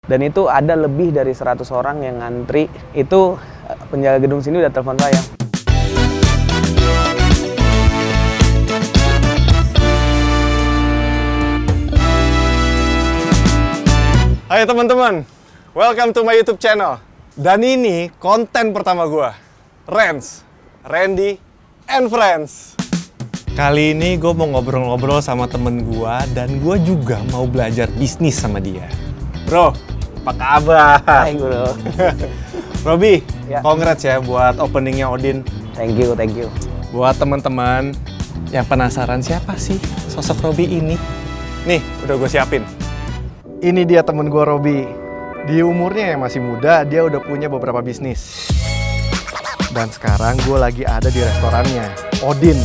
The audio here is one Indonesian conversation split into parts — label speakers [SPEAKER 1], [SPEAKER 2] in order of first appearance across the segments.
[SPEAKER 1] Dan itu ada lebih dari 100 orang yang ngantri. Itu penjaga gedung sini udah telepon saya.
[SPEAKER 2] Hai teman-teman, welcome to my YouTube channel. Dan ini konten pertama gua, Rens, Randy and Friends. Kali ini gue mau ngobrol-ngobrol sama temen gua dan gue juga mau belajar bisnis sama dia. Bro, apa kabar?
[SPEAKER 1] Hai bro.
[SPEAKER 2] Robi,
[SPEAKER 1] Ya.
[SPEAKER 2] congrats ya buat openingnya Odin.
[SPEAKER 1] Thank you.
[SPEAKER 2] Buat teman-teman yang penasaran siapa sih sosok Robi ini? Nih, udah gue siapin. Ini dia temen gue Robi. Di umurnya yang masih muda, dia udah punya beberapa bisnis. Dan sekarang gue lagi ada di restorannya, Odin,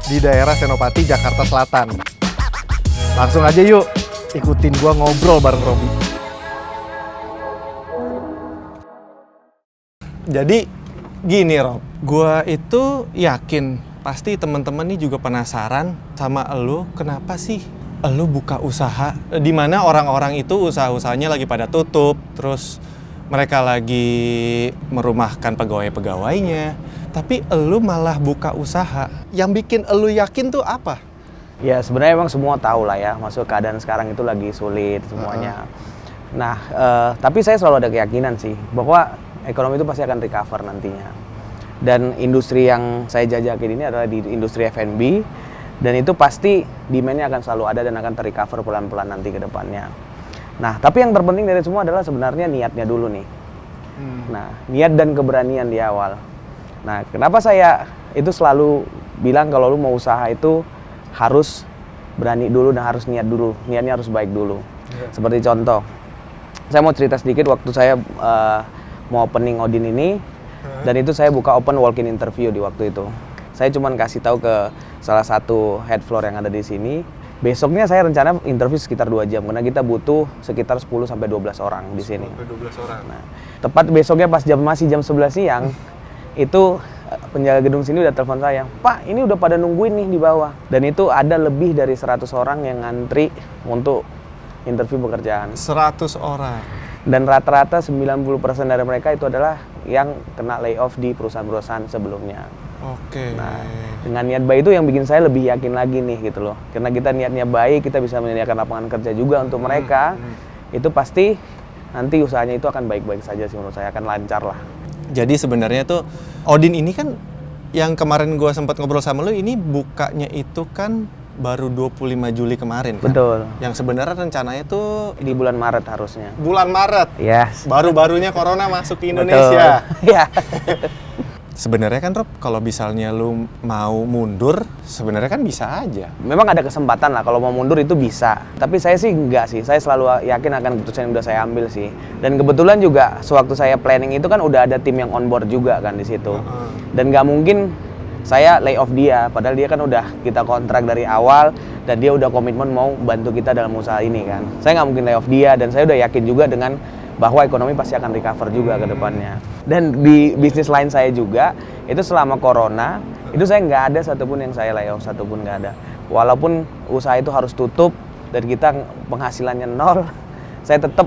[SPEAKER 2] di daerah Senopati, Jakarta Selatan. Langsung aja yuk, ikutin gue ngobrol bareng Robi. Jadi gini Rob, gue itu yakin pasti teman-teman nih juga penasaran sama elu, kenapa sih elu buka usaha di mana orang-orang itu usaha-usahanya lagi pada tutup, terus mereka lagi merumahkan pegawai-pegawainya, tapi elu malah buka usaha. Yang bikin elu yakin tuh apa?
[SPEAKER 1] Ya sebenarnya emang semua tahu lah ya, masuk keadaan sekarang itu lagi sulit semuanya. Nah, tapi saya selalu ada keyakinan sih bahwa ekonomi itu pasti akan recover nantinya. Dan industri yang saya jajakin ini adalah di industri F&B, dan itu pasti demand-nya akan selalu ada dan akan terrecover pelan-pelan nanti ke depannya. Nah, tapi yang terpenting dari semua adalah sebenarnya niatnya dulu nih. Nah, niat dan keberanian di awal. Nah, kenapa saya itu selalu bilang kalau lu mau usaha itu harus berani dulu dan harus niat dulu. Niatnya harus baik dulu. Seperti contoh, saya mau cerita sedikit waktu saya mau opening Odin ini, dan itu saya buka open walk-in interview di waktu itu. Saya cuma kasih tahu ke salah satu head floor yang ada di sini. Besoknya saya rencana interview sekitar 2 jam karena kita butuh sekitar 10 sampai 12 orang di sini.
[SPEAKER 2] 12 orang.
[SPEAKER 1] Nah, tepat besoknya pas masih jam 11 siang, itu penjaga gedung sini udah telepon saya, "Pak, ini udah pada nungguin nih di bawah." Dan itu ada lebih dari 100 orang yang ngantri untuk interview pekerjaan.
[SPEAKER 2] 100 orang.
[SPEAKER 1] Dan rata-rata 90% dari mereka itu adalah yang kena layoff di perusahaan-perusahaan sebelumnya.
[SPEAKER 2] Oke.
[SPEAKER 1] Nah, dengan niat baik itu yang bikin saya lebih yakin lagi nih gitu loh. Karena kita niatnya baik, kita bisa menyediakan lapangan kerja juga untuk mereka. Itu pasti nanti usahanya itu akan baik-baik saja sih menurut saya, akan lancar lah.
[SPEAKER 2] Jadi sebenarnya tuh Odin ini kan yang kemarin gua sempat ngobrol sama lu, ini bukanya itu kan baru 25 Juli kemarin kan?
[SPEAKER 1] Betul.
[SPEAKER 2] Yang sebenarnya rencananya tuh
[SPEAKER 1] Di bulan Maret harusnya.
[SPEAKER 2] bulan Maret.
[SPEAKER 1] Yes.
[SPEAKER 2] Baru-barunya corona masuk ke Indonesia.
[SPEAKER 1] Iya.
[SPEAKER 2] Sebenarnya kan Rob, kalau misalnya lu mau mundur, sebenarnya kan bisa aja.
[SPEAKER 1] Memang ada kesempatan lah kalau mau mundur itu bisa. Tapi saya sih enggak sih. Saya selalu yakin akan keputusan yang udah saya ambil sih. Dan kebetulan juga sewaktu saya planning itu kan udah ada tim yang on board juga kan di situ. Dan nggak mungkin saya lay off dia, padahal dia kan udah kita kontrak dari awal dan dia udah komitmen mau bantu kita dalam usaha ini kan. Saya nggak mungkin lay off dia, dan saya udah yakin juga dengan bahwa ekonomi pasti akan recover juga ke depannya. Dan di bisnis lain saya juga, itu selama corona, itu saya nggak ada satupun yang saya lay off, satupun nggak ada. Walaupun usaha itu harus tutup dan kita penghasilannya nol, saya tetap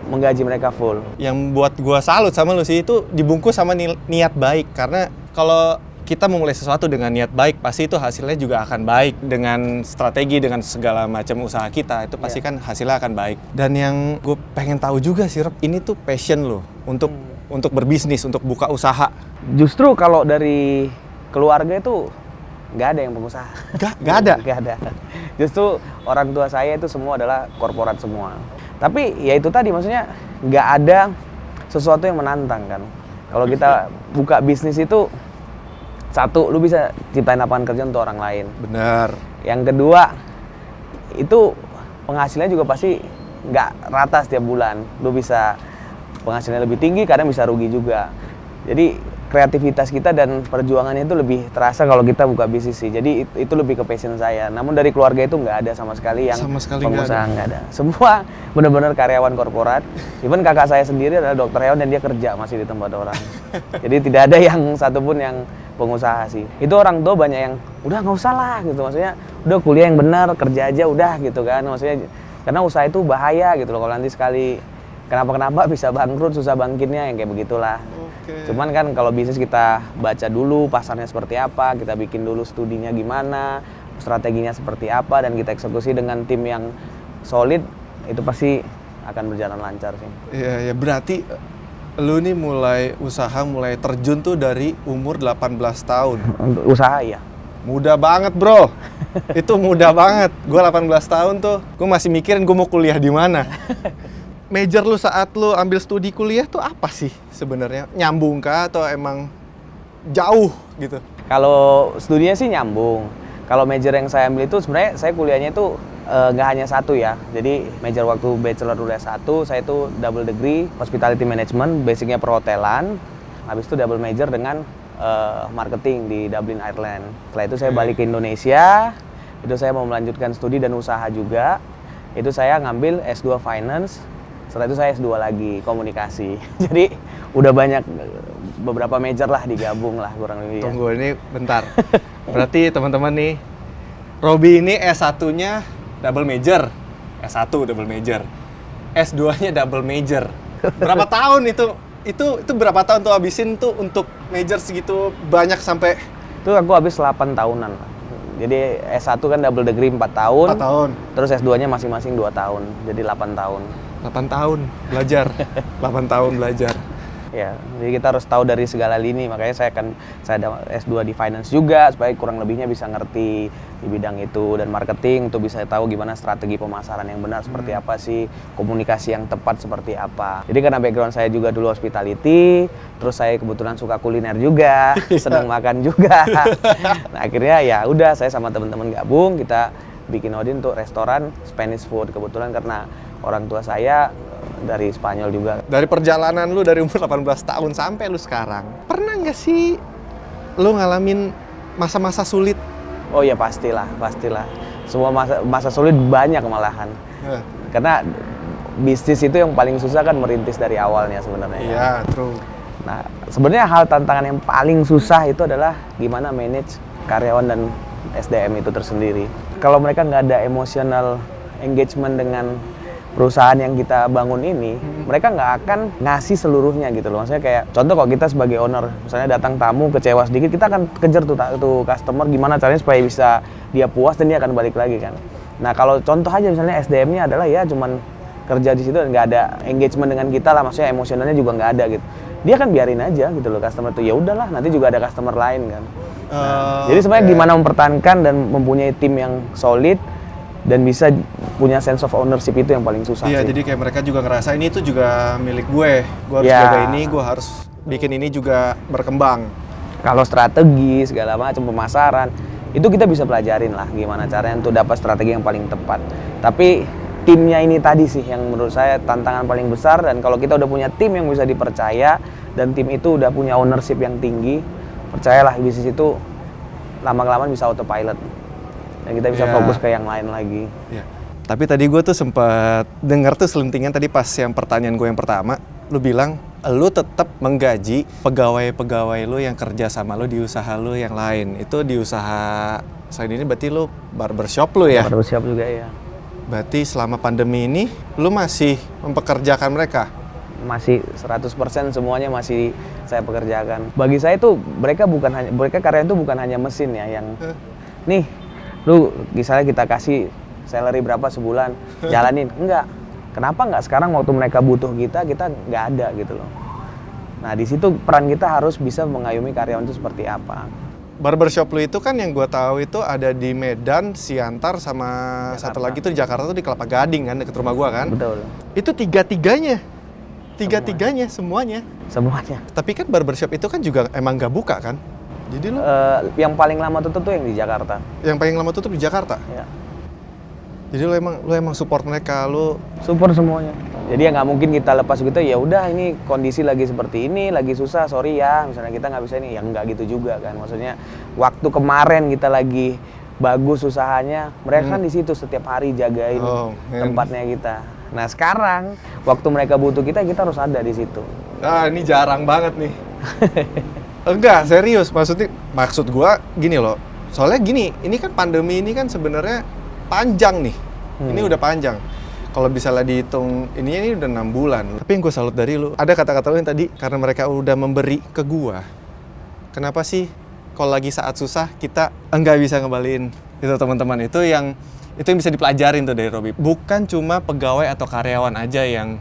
[SPEAKER 1] menggaji mereka full.
[SPEAKER 2] Yang buat gua salut sama lu sih, itu dibungkus sama niat baik. Karena kalau kita memulai sesuatu dengan niat baik, pasti itu hasilnya juga akan baik. Dengan strategi, dengan segala macam usaha kita, itu pasti kan hasilnya akan baik. Dan yang gue pengen tahu juga sih Rob, ini tuh passion lo untuk berbisnis, untuk buka usaha.
[SPEAKER 1] Justru kalau dari keluarga itu nggak ada yang pengusaha.
[SPEAKER 2] Nggak ada?
[SPEAKER 1] Nggak ada. Justru orang tua saya itu semua adalah korporat semua. Tapi ya itu tadi, maksudnya nggak ada sesuatu yang menantang kan. Kalau kita buka bisnis itu, satu, lu bisa ciptain lapangan kerja untuk orang lain.
[SPEAKER 2] Benar.
[SPEAKER 1] Yang kedua, itu penghasilannya juga pasti nggak rata setiap bulan. Lu bisa penghasilannya lebih tinggi, kadang bisa rugi juga. Jadi kreativitas kita dan perjuangannya itu lebih terasa kalau kita buka bisnis sih. Jadi itu lebih ke passion saya. Namun dari keluarga itu nggak ada sama sekali yang pengusaha, nggak ada. Semua benar-benar karyawan korporat. Even kakak saya sendiri adalah dokter hewan dan dia kerja masih di tempat orang. Jadi tidak ada yang satupun yang pengusaha sih. Itu orang tua banyak yang udah nggak usah lah gitu, maksudnya udah kuliah yang benar, kerja aja udah gitu kan, maksudnya karena usaha itu bahaya gitu loh, kalau nanti sekali kenapa bisa bangkrut, susah bangkitnya, yang kayak begitulah. Cuman kan kalau bisnis kita baca dulu pasarnya seperti apa, kita bikin dulu studinya gimana, strateginya seperti apa, dan kita eksekusi dengan tim yang solid, itu pasti akan berjalan lancar sih.
[SPEAKER 2] Iya, ya berarti lu nih mulai terjun tuh dari umur 18 tahun.
[SPEAKER 1] Untuk usaha ya.
[SPEAKER 2] Muda banget, bro. Itu muda banget. Gue 18 tahun tuh, gue masih mikirin gue mau kuliah di mana. Major lu saat lu ambil studi kuliah tuh apa sih sebenarnya? Nyambung kah atau emang jauh gitu?
[SPEAKER 1] Kalau studinya sih nyambung. Kalau major yang saya ambil itu sebenarnya saya kuliahnya itu nggak hanya satu ya. Jadi major waktu bachelor dulu S1, saya itu double degree hospitality management, basicnya perhotelan. Habis itu double major dengan marketing di Dublin, Ireland. Setelah itu saya balik ke Indonesia. Itu saya mau melanjutkan studi dan usaha juga. Itu saya ngambil S2 Finance. Setelah itu saya S2 lagi komunikasi. Jadi udah banyak, beberapa major lah digabung lah kurang lebih.
[SPEAKER 2] Tunggu ini bentar. Berarti teman-teman nih, Robby ini S1-nya double major. S1 double major. S2-nya double major. Berapa tahun itu? Itu berapa tahun tuh habisin tuh untuk major segitu banyak sampai?
[SPEAKER 1] Itu aku habis 8 tahunan lah. Jadi S1 kan double degree 4 tahun.
[SPEAKER 2] 4 tahun.
[SPEAKER 1] Terus S2-nya masing-masing 2 tahun. Jadi 8 tahun.
[SPEAKER 2] 8 tahun belajar. 8 tahun belajar.
[SPEAKER 1] Ya, jadi kita harus tahu dari segala lini. Makanya saya ada S2 di finance juga supaya kurang lebihnya bisa ngerti di bidang itu, dan marketing untuk bisa tahu gimana strategi pemasaran yang benar seperti apa sih, komunikasi yang tepat seperti apa. Jadi karena background saya juga dulu hospitality, terus saya kebetulan suka kuliner juga, senang makan juga. Nah, akhirnya ya udah saya sama teman-teman gabung, kita bikin Odin untuk restoran Spanish food. Kebetulan karena orang tua saya dari Spanyol juga. Dari
[SPEAKER 2] perjalanan lu dari umur 18 tahun sampai lu sekarang, pernah nggak sih lu ngalamin masa-masa sulit?
[SPEAKER 1] Oh ya pastilah. Semua masa sulit banyak malahan. Karena bisnis itu yang paling susah kan merintis dari awalnya sebenarnya.
[SPEAKER 2] Iya, true.
[SPEAKER 1] Nah, sebenarnya hal tantangan yang paling susah itu adalah gimana manage karyawan dan SDM itu tersendiri. Kalau mereka nggak ada emotional engagement dengan perusahaan yang kita bangun ini, mereka nggak akan ngasih seluruhnya gitu loh. Maksudnya kayak contoh kalau kita sebagai owner, misalnya datang tamu kecewa sedikit, kita akan kejar tuh customer gimana caranya supaya bisa dia puas dan dia akan balik lagi kan. Nah kalau contoh aja misalnya SDM-nya adalah ya cuman kerja di situ dan nggak ada engagement dengan kita lah, maksudnya emosionalnya juga nggak ada gitu. Dia kan biarin aja gitu loh customer tuh, ya udahlah nanti juga ada customer lain kan. Nah, jadi sebenarnya gimana mempertahankan dan mempunyai tim yang solid dan bisa punya sense of ownership itu yang paling susah.
[SPEAKER 2] Iya,
[SPEAKER 1] sih.
[SPEAKER 2] Jadi kayak mereka juga ngerasa ini tuh juga milik gue harus jaga ini, gue harus bikin ini juga berkembang.
[SPEAKER 1] Kalau strategi segala macam pemasaran itu kita bisa pelajarin lah gimana caranya untuk dapat strategi yang paling tepat. Tapi timnya ini tadi sih yang menurut saya tantangan paling besar, dan kalau kita udah punya tim yang bisa dipercaya dan tim itu udah punya ownership yang tinggi, percayalah bisnis itu lama-kelamaan bisa autopilot. Dan kita bisa fokus ke yang lain lagi.
[SPEAKER 2] Tapi tadi gue tuh sempat dengar tuh selentingan tadi pas yang pertanyaan gue yang pertama, lu bilang lu tetap menggaji pegawai-pegawai lu yang kerja sama lu di usaha lu yang lain. Itu di usaha selain ini berarti lu barbershop lu ya?
[SPEAKER 1] Barbershop juga ya.
[SPEAKER 2] Berarti selama pandemi ini lu masih mempekerjakan mereka?
[SPEAKER 1] Masih 100% semuanya masih saya pekerjakan. Bagi saya tuh mereka karyawan itu bukan hanya mesin ya yang nih lu misalnya kita kasih salary berapa sebulan, jalanin. Enggak. Kenapa enggak sekarang waktu mereka butuh kita nggak ada gitu loh. Nah di situ peran kita harus bisa mengayomi karyawan itu seperti apa.
[SPEAKER 2] Barbershop lu itu kan yang gue tahu itu ada di Medan, Siantar, sama Jakarta. Satu lagi tuh di Jakarta tuh di Kelapa Gading kan, deket rumah gue kan.
[SPEAKER 1] Betul.
[SPEAKER 2] Itu tiga-tiganya semuanya. Tapi kan barbershop itu kan juga emang nggak buka kan? Jadi lu
[SPEAKER 1] yang paling lama tutup tuh yang di Jakarta.
[SPEAKER 2] Yang paling lama tutup di Jakarta?
[SPEAKER 1] Ya.
[SPEAKER 2] Jadi lu emang support mereka, lu
[SPEAKER 1] support semuanya. Jadi ya nggak mungkin kita lepas gitu, ya udah ini kondisi lagi seperti ini, lagi susah, sorry ya, misalnya kita nggak bisa ini, ya nggak gitu juga kan. Maksudnya waktu kemarin kita lagi bagus usahanya, mereka kan di situ setiap hari jagain tempatnya kita. Nah sekarang waktu mereka butuh kita harus ada di situ.
[SPEAKER 2] Ah ini jarang banget nih. Enggak, serius. Maksud gua gini loh. Soalnya gini, ini kan pandemi ini kan sebenarnya panjang nih. Ini udah panjang. kalau misalnya dihitung ini udah 6 bulan. Tapi yang gue salut dari lu, ada kata-kata lu yang tadi, karena mereka udah memberi ke gua, kenapa sih kalau lagi saat susah kita enggak bisa ngembaliin? Itu teman-teman, itu yang bisa dipelajarin tuh dari Robby. Bukan cuma pegawai atau karyawan aja yang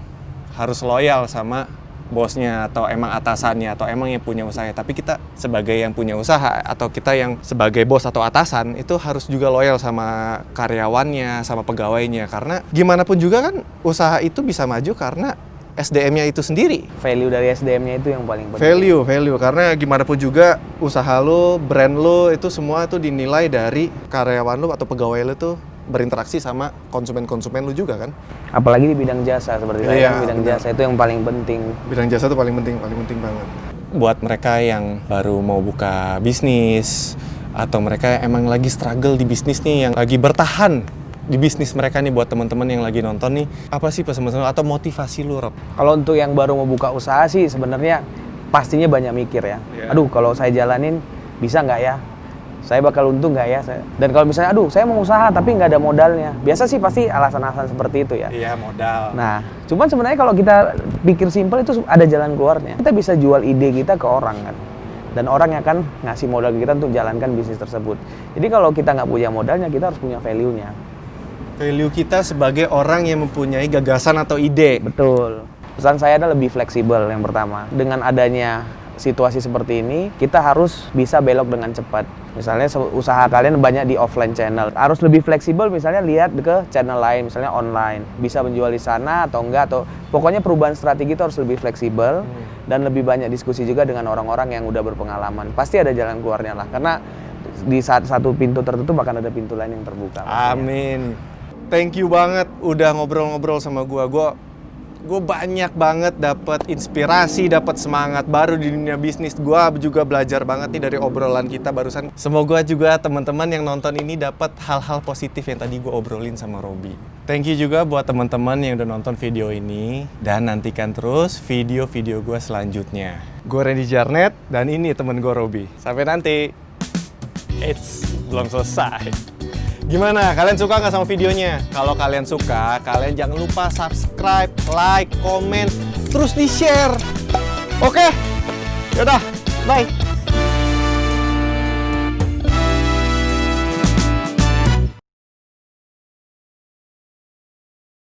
[SPEAKER 2] harus loyal sama bosnya atau emang atasannya atau emang yang punya usaha, tapi kita sebagai yang punya usaha atau kita yang sebagai bos atau atasan itu harus juga loyal sama karyawannya, sama pegawainya, karena gimana pun juga kan usaha itu bisa maju karena SDM-nya itu sendiri.
[SPEAKER 1] Value dari SDM-nya itu yang paling penting.
[SPEAKER 2] Value, karena gimana pun juga usaha lo, brand lo itu semua itu dinilai dari karyawan lo atau pegawai lo tuh berinteraksi sama konsumen-konsumen lu juga kan.
[SPEAKER 1] Apalagi di bidang jasa seperti saya, bidang jasa itu yang paling penting.
[SPEAKER 2] Bidang jasa itu paling penting banget. Buat mereka yang baru mau buka bisnis atau mereka yang emang lagi struggle di bisnis nih, yang lagi bertahan di bisnis mereka nih, buat teman-teman yang lagi nonton nih, apa sih pesan-pesan atau motivasi lu, Rob?
[SPEAKER 1] Kalau untuk yang baru mau buka usaha sih sebenarnya pastinya banyak mikir ya. Aduh, kalau saya jalanin bisa nggak ya? Saya bakal untung nggak ya? Dan kalau misalnya, aduh saya mau usaha tapi nggak ada modalnya. Biasa sih pasti alasan-alasan seperti itu ya.
[SPEAKER 2] Iya, modal.
[SPEAKER 1] Nah, cuman sebenarnya kalau kita pikir simpel itu ada jalan keluarnya. Kita bisa jual ide kita ke orang kan. Dan orang yang akan ngasih modal ke kita untuk jalankan bisnis tersebut. Jadi kalau kita nggak punya modalnya, kita harus punya value-nya.
[SPEAKER 2] Value kita sebagai orang yang mempunyai gagasan atau ide.
[SPEAKER 1] Betul. Pesan saya adalah lebih fleksibel yang pertama. Dengan adanya situasi seperti ini, kita harus bisa belok dengan cepat. Misalnya usaha kalian banyak di offline channel, harus lebih fleksibel, misalnya lihat ke channel lain, misalnya online, bisa menjual di sana atau enggak, atau pokoknya perubahan strategi itu harus lebih fleksibel dan lebih banyak diskusi juga dengan orang-orang yang udah berpengalaman. Pasti ada jalan keluarnya lah, karena di saat satu pintu tertutup akan ada pintu lain yang terbuka.
[SPEAKER 2] Amin. Thank you banget udah ngobrol-ngobrol sama gue banyak banget dapat inspirasi, dapat semangat baru di dunia bisnis. Gue juga belajar banget nih dari obrolan kita barusan. Semoga juga teman-teman yang nonton ini dapat hal-hal positif yang tadi gue obrolin sama Robby. Thank you juga buat teman-teman yang udah nonton video ini, dan nantikan terus video-video gue selanjutnya. Gue Randy Jarnet dan ini temen gue Robby. Sampai nanti. Belum selesai. Gimana? Kalian suka nggak sama videonya? Kalau kalian suka, kalian jangan lupa subscribe, like, komen, terus di-share. Oke? Yaudah, bye!